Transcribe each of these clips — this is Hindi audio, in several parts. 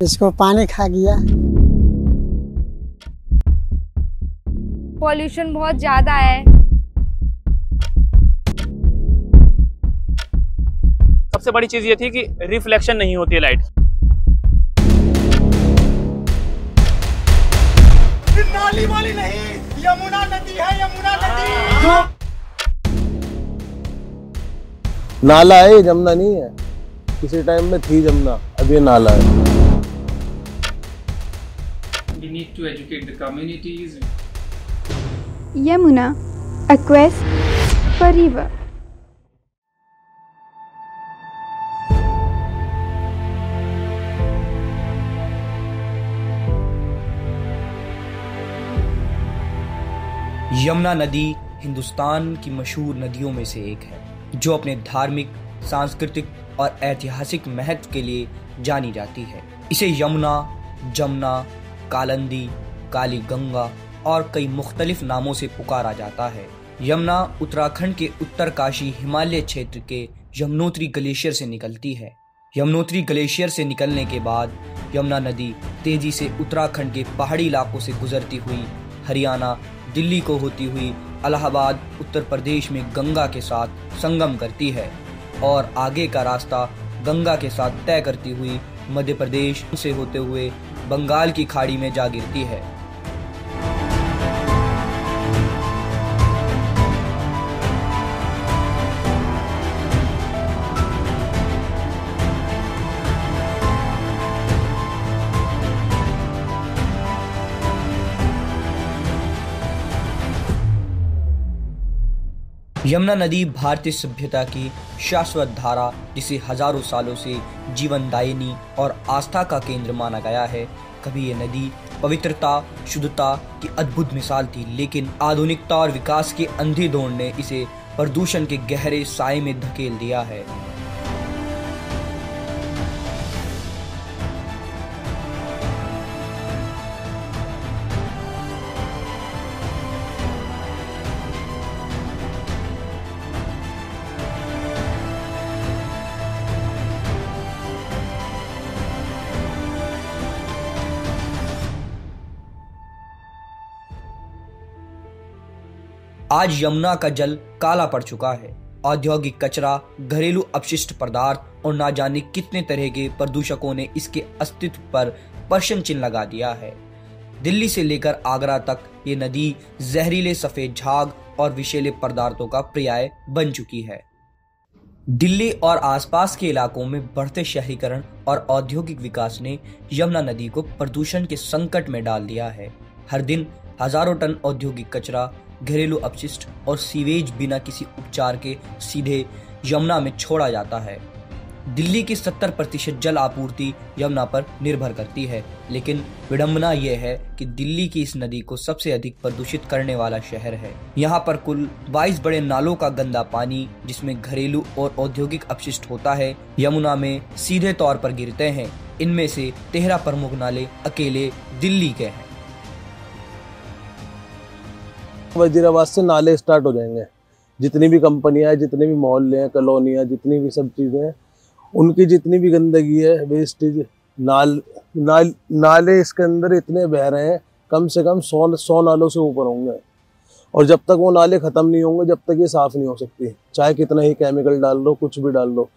इसको पानी खा गया। पॉल्यूशन बहुत ज्यादा है। सबसे बड़ी चीज ये थी कि रिफ्लेक्शन नहीं होती है लाइट। नाली वाली नहीं, यमुना नदी है, यमुना नदी। नाला है, जमुना नहीं है। किसी टाइम में थी जमुना, अब ये नाला है। We need to educate the communities. Yamuna, a quest for river. Yamuna नदी हिंदुस्तान की मशहूर नदियों में से एक है, जो अपने धार्मिक, सांस्कृतिक और ऐतिहासिक महत्व के लिए जानी जाती है। इसे यमुना, जमुना, कालिंदी, काली गंगा और कई मुख्तलिफ नामों से पुकारा जाता है। यमुना उत्तराखंड के उत्तरकाशी हिमालय क्षेत्र के यमुनोत्री ग्लेशियर से निकलती है। यमुनोत्री ग्लेशियर से निकलने के बाद यमुना नदी तेजी से उत्तराखंड के पहाड़ी इलाकों से गुजरती हुई हरियाणा, दिल्ली को होती हुई इलाहाबाद, उत्तर प्रदेश में गंगा के साथ संगम करती है और आगे का रास्ता गंगा के साथ तय करती हुई मध्य प्रदेश से होते हुए बंगाल की खाड़ी में जा गिरती है। यमुना नदी भारतीय सभ्यता की शाश्वत धारा, जिसे हजारों सालों से जीवनदायिनी और आस्था का केंद्र माना गया है। कभी ये नदी पवित्रता, शुद्धता की अद्भुत मिसाल थी, लेकिन आधुनिकता और विकास के अंधे दौर ने इसे प्रदूषण के गहरे साए में धकेल दिया है। आज यमुना का जल काला पड़ चुका है। औद्योगिक कचरा, घरेलू अपशिष्ट पदार्थ और ना जाने कितने तरह के प्रदूषकों ने इसके अस्तित्व पर प्रश्न चिन्ह लगा दिया है। दिल्ली से लेकर आगरा तक ये नदी जहरीले सफेद झाग और विषैले पदार्थों का पर्याय बन चुकी है। दिल्ली और आसपास के इलाकों में बढ़ते शहरीकरण और औद्योगिक विकास ने यमुना नदी को प्रदूषण के संकट में डाल दिया है। हर दिन हजारों टन औद्योगिक कचरा, घरेलू अपशिष्ट और सीवेज बिना किसी उपचार के सीधे यमुना में छोड़ा जाता है। दिल्ली की 70% जल आपूर्ति यमुना पर निर्भर करती है, लेकिन विडंबना यह है कि दिल्ली की इस नदी को सबसे अधिक प्रदूषित करने वाला शहर है। यहाँ पर कुल 22 बड़े नालों का गंदा पानी, जिसमें घरेलू और औद्योगिक अपशिष्ट होता है, यमुना में सीधे तौर पर गिरते हैं। इनमें से 13 प्रमुख नाले अकेले दिल्ली के हैं। वजीराबाद से नाले स्टार्ट हो जाएंगे। जितनी भी कंपनियां हैं, जितने भी मोहल्ले हैं, कॉलोनियां, जितनी भी सब चीजें हैं, उनकी जितनी भी गंदगी है, वेस्टेज, नाले इसके अंदर इतने बह रहे हैं, कम से कम 100 नालों से ऊपर होंगे। और जब तक वो नाले खत्म नहीं होंगे, जब तक ये साफ नहीं हो सकती, चाहे कितना ही केमिकल डाल लो, कुछ भी डाल लो।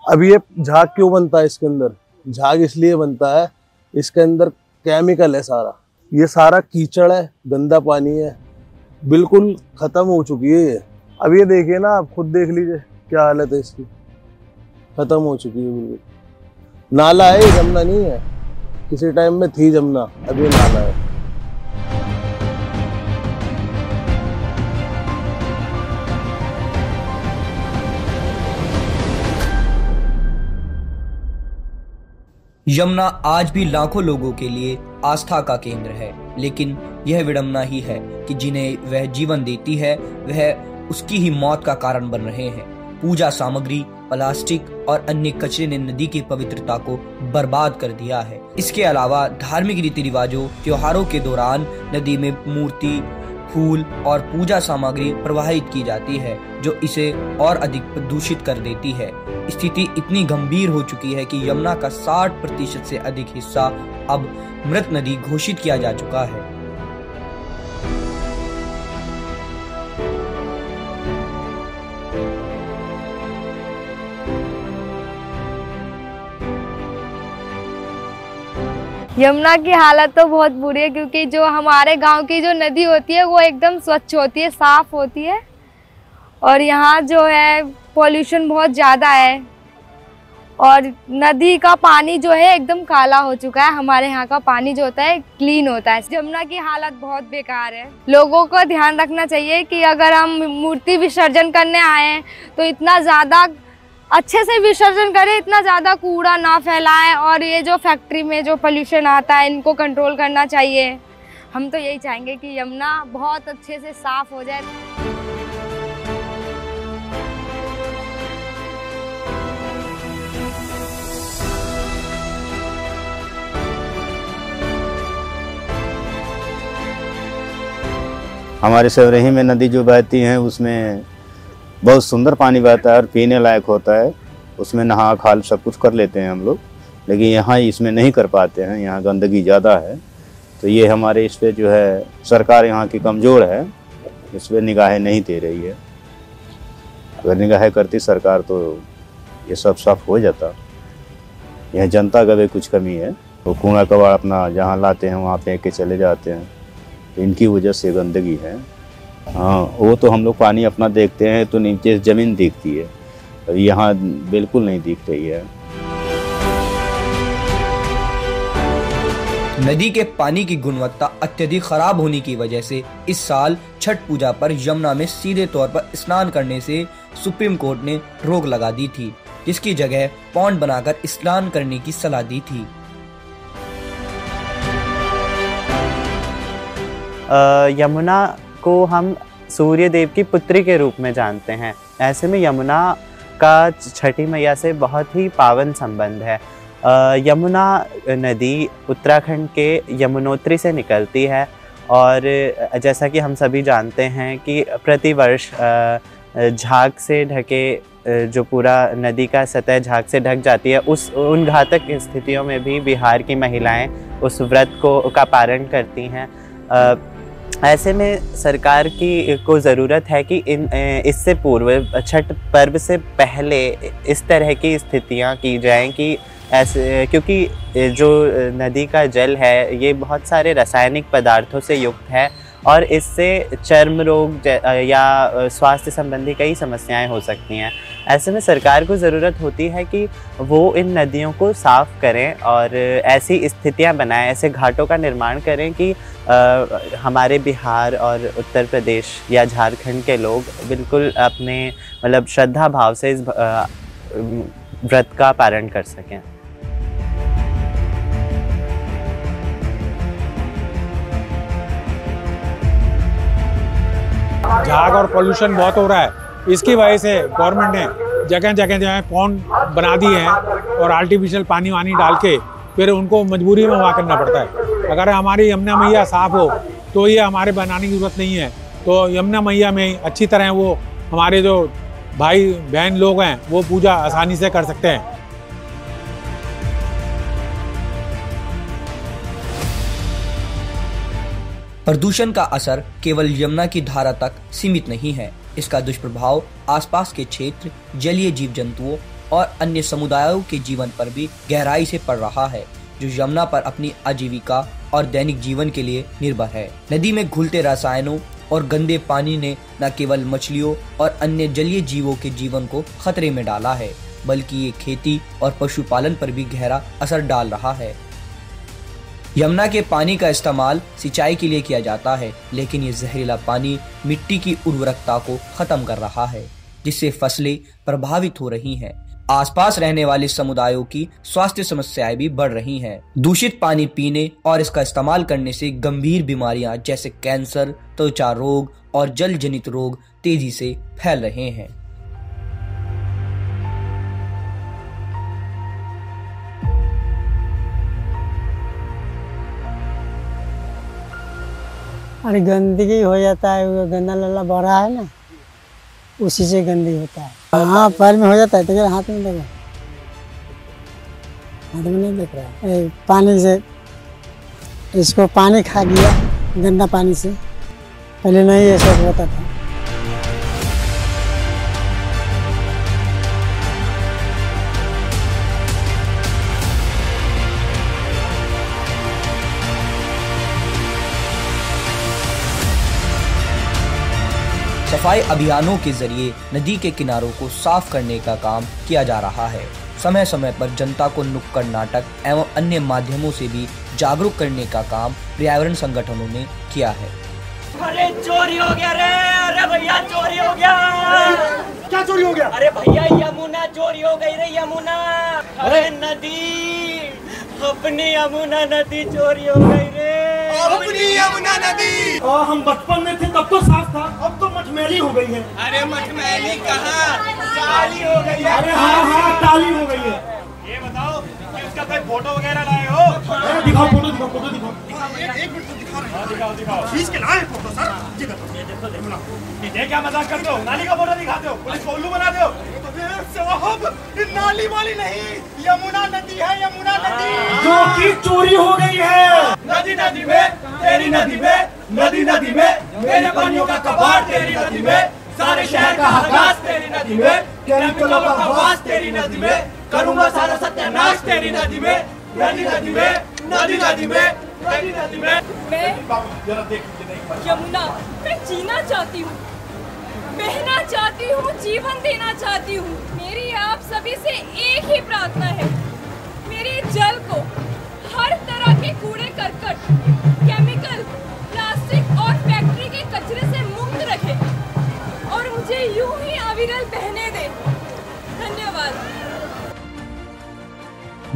अब ये झाग क्यों बनता है इसके अंदर? झाग इसलिए बनता है, इसके अंदर केमिकल है सारा। ये सारा कीचड़ है, गंदा पानी है, बिल्कुल खत्म हो चुकी है ये। अब ये देखिए ना, आप खुद देख लीजिए क्या हालत है इसकी, खत्म हो चुकी है बिल्कुल। नाला है, जमुना नहीं है। किसी टाइम में थी जमुना, अब ये नाला है। यमुना आज भी लाखों लोगों के लिए आस्था का केंद्र है, लेकिन यह विडंबना ही है कि जिन्हें वह जीवन देती है, वह उसकी ही मौत का कारण बन रहे हैं। पूजा सामग्री, प्लास्टिक और अन्य कचरे ने नदी की पवित्रता को बर्बाद कर दिया है। इसके अलावा धार्मिक रीति रिवाजों, त्योहारों के दौरान नदी में मूर्ति, फूल और पूजा सामग्री प्रवाहित की जाती है, जो इसे और अधिक प्रदूषित कर देती है। स्थिति इतनी गंभीर हो चुकी है कि यमुना का 60% से अधिक हिस्सा अब मृत नदी घोषित किया जा चुका है। यमुना की हालत तो बहुत बुरी है, क्योंकि जो हमारे गांव की जो नदी होती है वो एकदम स्वच्छ होती है, साफ होती है, और यहाँ जो है पॉल्यूशन बहुत ज़्यादा है और नदी का पानी जो है एकदम काला हो चुका है। हमारे यहाँ का पानी जो होता है क्लीन होता है। यमुना की हालत बहुत बेकार है। लोगों को ध्यान रखना चाहिए कि अगर हम मूर्ति विसर्जन करने आए हैं तो इतना ज़्यादा अच्छे से विसर्जन करें, इतना ज़्यादा कूड़ा ना फैलाएं, और ये जो फैक्ट्री में जो पोल्यूशन आता है इनको कंट्रोल करना चाहिए। हम तो यही चाहेंगे कि यमुना बहुत अच्छे से साफ हो जाए। हमारे सवरही में नदी जो बहती है उसमें बहुत सुंदर पानी बहता है और पीने लायक होता है। उसमें नहा खाल सब कुछ कर लेते हैं हम लोग, लेकिन यहाँ इसमें नहीं कर पाते हैं। यहाँ गंदगी ज़्यादा है, तो ये हमारे इस पे जो है सरकार यहाँ की कमज़ोर है, इस पर निगाहें नहीं दे रही है। अगर निगाहें करती सरकार तो ये सब साफ हो जाता। यह जनता का भी कुछ कमी है, वो कूड़ा कबाड़ अपना जहाँ लाते हैं वहाँ फेंक के चले जाते हैं, तो इनकी वजह से गंदगी है। हाँ, वो तो हम लोग पानी अपना देखते हैं तो नीचे ज़मीन दिखती है, यहाँ बिल्कुल नहीं दिख रही है। नदी के पानी की गुणवत्ता अत्यधिक खराब होने की वजह से इस साल छठ पूजा पर यमुना में सीधे तौर पर स्नान करने से सुप्रीम कोर्ट ने रोक लगा दी थी, जिसकी जगह पॉन्ड बनाकर स्नान करने की सलाह दी थी। यमुना को हम सूर्य देव की पुत्री के रूप में जानते हैं। ऐसे में यमुना का छठी मैया से बहुत ही पावन संबंध है। यमुना नदी उत्तराखंड के यमुनोत्री से निकलती है और जैसा कि हम सभी जानते हैं कि प्रतिवर्ष झाग से ढके जो पूरा नदी का सतह झाग से ढक जाती है, उन घातक स्थितियों में भी बिहार की महिलाएं उस व्रत का पारण करती हैं। ऐसे में सरकार को ज़रूरत है कि इससे पूर्व छठ पर्व से पहले इस तरह की स्थितियां की जाएं कि ऐसे, क्योंकि जो नदी का जल है ये बहुत सारे रासायनिक पदार्थों से युक्त है और इससे चर्म रोग या स्वास्थ्य संबंधी कई समस्याएं हो सकती हैं। ऐसे में सरकार को ज़रूरत होती है कि वो इन नदियों को साफ़ करें और ऐसी स्थितियां बनाएं, ऐसे घाटों का निर्माण करें कि हमारे बिहार और उत्तर प्रदेश या झारखंड के लोग बिल्कुल अपने मतलब श्रद्धा भाव से इस व्रत का पारण कर सकें। झाग और पोल्यूशन बहुत हो रहा है, इसकी वजह से गवर्नमेंट ने जगह जगह जो है पॉन्ड बना दिए हैं और आर्टिफिशियल पानी वानी डाल के फिर उनको मजबूरी में वहाँ करना पड़ता है। अगर हमारी यमुना मैया साफ हो तो ये हमारे बनाने की जरूरत नहीं है। तो यमुना मैया में अच्छी तरह वो हमारे जो भाई बहन लोग हैं वो पूजा आसानी से कर सकते हैं। प्रदूषण का असर केवल यमुना की धारा तक सीमित नहीं है। इसका दुष्प्रभाव आसपास के क्षेत्र, जलीय जीव जंतुओं और अन्य समुदायों के जीवन पर भी गहराई से पड़ रहा है, जो यमुना पर अपनी आजीविका और दैनिक जीवन के लिए निर्भर है। नदी में घुलते रसायनों और गंदे पानी ने न केवल मछलियों और अन्य जलीय जीवों के जीवन को खतरे में डाला है, बल्कि ये खेती और पशुपालन पर भी गहरा असर डाल रहा है। यमुना के पानी का इस्तेमाल सिंचाई के लिए किया जाता है, लेकिन ये जहरीला पानी मिट्टी की उर्वरकता को खत्म कर रहा है, जिससे फसलें प्रभावित हो रही हैं। आसपास रहने वाले समुदायों की स्वास्थ्य समस्याएं भी बढ़ रही हैं। दूषित पानी पीने और इसका इस्तेमाल करने से गंभीर बीमारियां जैसे कैंसर, त्वचा रोग और जल जनित रोग तेजी से फैल रहे हैं। अरे गंदगी हो जाता है, वो गंदा लल्ला बढ़ रहा है ना, उसी से गंदगी होता है। हाँ पैर में हो जाता है, तो हाथ में देखो, हाथ में नहीं देख रहा है। पानी से इसको पानी खा गया, गंदा पानी से, पहले नहीं ये सब होता था। सफाई अभियानों के जरिए नदी के किनारों को साफ करने का काम किया जा रहा है। समय समय पर जनता को नुक्कड़ नाटक एवं अन्य माध्यमों से भी जागरूक करने का काम पर्यावरण संगठनों ने किया है। अरे चोरी हो गया रे, अरे भैया चोरी हो गया। क्या चोरी हो गया? अरे भैया यमुना चोरी हो गई रे, यमुना। अरे नदी, अपनी यमुना नदी चोरी हो गई रे, अपनी यमुना नदी। हम बचपन में थे तब तो साफ था, अब तो मटमैली हो गई है। अरे मटमैली कहाँ, काली हो गई है। अरे हाँ काली हो गई है। ये बताओ कि उसका कोई फोटो वगैरह लाए हो? दिखाओ फोटो, दिखाओ फोटो, दिखाओ। एक मिनट तो दिखा रहे हैं। दिखाओ खींच के लाए फोटो सर। ये देखो, ये क्या मजाक करते हो? नाली का फोटो दिखाते हो, पुलिस को उल्लू बनाते हो। साहब नाली वाली नहीं, यमुना नदी है, यमुना नदी जो कि चोरी हो गई है। नदी नदी में, तेरी नदी में, नदी नदी में, मेरे पानियों का कबाड़ तेरी नदी में, सारे शहर का हगास तेरी नदी में, केमिकलों का हवास तेरी नदी में, करूंगा सारा सत्यानाश तेरी नदी में, नदी नदी में, नदी नदी में, नदी नदी में। मैं यमुना, मैं जीना चाहती हूँ, बहना चाहती हूँ, जीवन देना चाहती हूँ। मेरी आप सभी से एक ही प्रार्थना है, मेरे जल को हर तरह के कूड़े करकट, केमिकल, प्लास्टिक और फैक्ट्री के कचरे से मुक्त रखे और मुझे यूं ही अविरल बहने दे। धन्यवाद।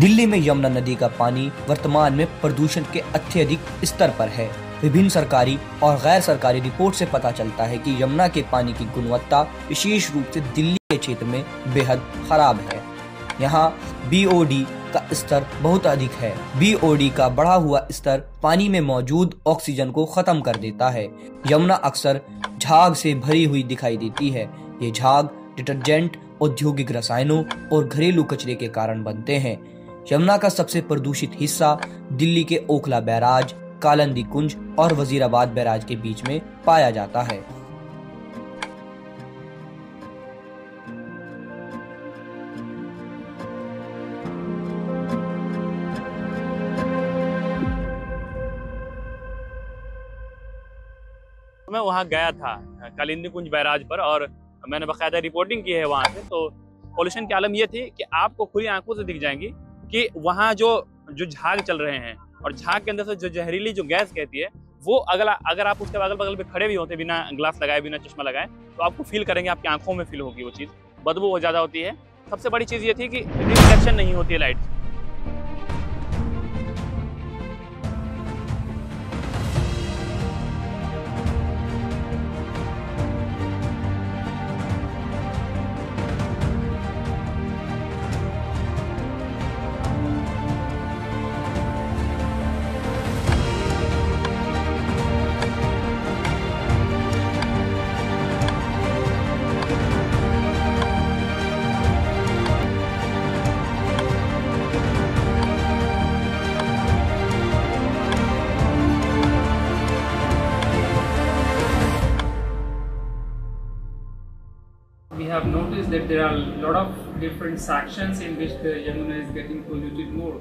दिल्ली में यमुना नदी का पानी वर्तमान में प्रदूषण के अत्यधिक स्तर पर है। विभिन्न सरकारी और गैर सरकारी रिपोर्ट से पता चलता है कि यमुना के पानी की गुणवत्ता विशेष रूप से दिल्ली के क्षेत्र में बेहद खराब है। यहाँ BOD का स्तर बहुत अधिक है। BOD का बढ़ा हुआ स्तर पानी में मौजूद ऑक्सीजन को खत्म कर देता है। यमुना अक्सर झाग से भरी हुई दिखाई देती है। ये झाग डिटर्जेंट, औद्योगिक रसायनों और घरेलू कचरे के कारण बनते हैं। यमुना का सबसे प्रदूषित हिस्सा दिल्ली के ओखला बैराज, कालिंदी कुंज और वजीराबाद बैराज के बीच में पाया जाता है। मैं वहाँ गया था कालिंदी कुंज बैराज पर और मैंने बाकायदा रिपोर्टिंग की है वहाँ से। तो पॉल्यूशन की आलम ये थी कि आपको खुली आंखों से दिख जाएंगी कि वहाँ जो झाग चल रहे हैं और झाग के अंदर से जो जहरीली जो गैस कहती है वो अगर आप उसके अगल बगल पे खड़े भी होते बिना ग्लास लगाए, बिना चश्मा लगाए, तो आपको फील करेंगे, आपकी आंखों में फील होगी वो चीज़। बदबू बहुत ज़्यादा होती है। सबसे बड़ी चीज़ ये थी कि रिफ्लेक्शन नहीं होती है light. We have noticed that there are a lot of different sections in which the Yamuna is getting polluted more,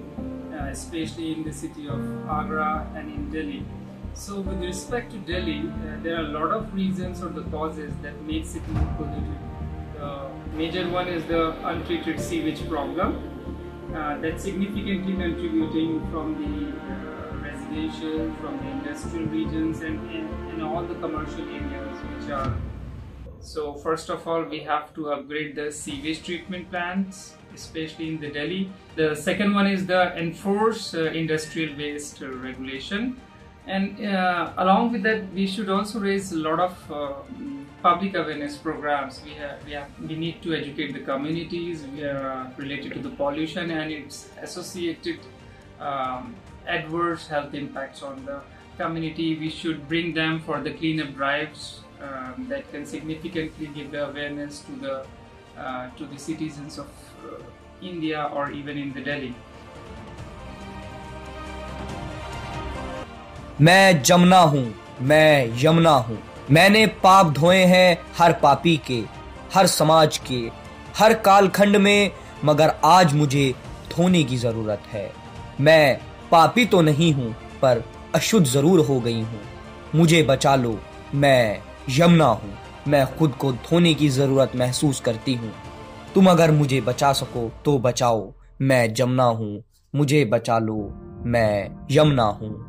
especially in the city of Agra and in Delhi. So with respect to Delhi, there are a lot of reasons or the causes that makes it more polluted. The major one is the untreated sewage problem that's significantly contributing from the residential, from the industrial regions and all the commercial areas which are. So first of all, we have to upgrade the sewage treatment plants, especially in the Delhi. The second one is the enforce industrial waste regulation, and along with that, we should also raise a lot of public awareness programs. We need to educate the communities related to the pollution and its associated adverse health impacts on the community, we should bring them for the cleanup drives that can significantly give the awareness to the citizens of India or even in the Delhi. मैं जमुना हूँ, मैं यमुना हूँ। मैंने पाप धोए हैं हर पापी के, हर समाज के, हर कालखंड में, मगर आज मुझे धोने की जरूरत है। मैं पापी तो नहीं हूँ पर अशुद्ध जरूर हो गई हूँ। मुझे बचा लो, मैं यमुना हूँ। मैं खुद को धोने की जरूरत महसूस करती हूँ। तुम अगर मुझे बचा सको तो बचाओ, मैं जमुना हूँ। मुझे बचा लो, मैं यमुना हूँ।